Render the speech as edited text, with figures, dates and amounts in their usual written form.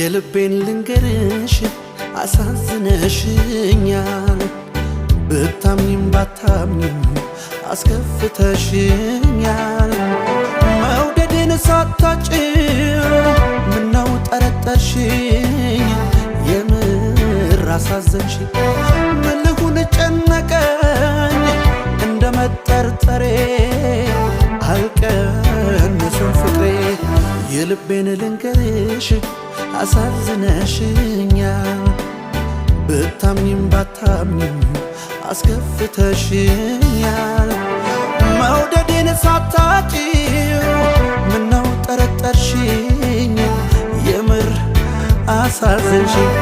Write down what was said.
የልቤን ልንገርሽ አሳዝነሽኛል ብታምኚም ባታምኚም አስከፍተሽኛል መውደዴን ሳታጭው ምነው ጠረጠርሽኝ የምር አሳዘንሽኝ ምን ልሁን ጨነቀኝ እንደመጠርጠሬ አልቀነሰም ፍቅሬ የልቤን ልንገርሽ አሳዝነሽኛል ብታምኚም ባታምኚም አስከፍተሽኛል መውደዴን ሳታጭው ምነው ጠረጠርሽኝ የምር አሳዘንሽኝ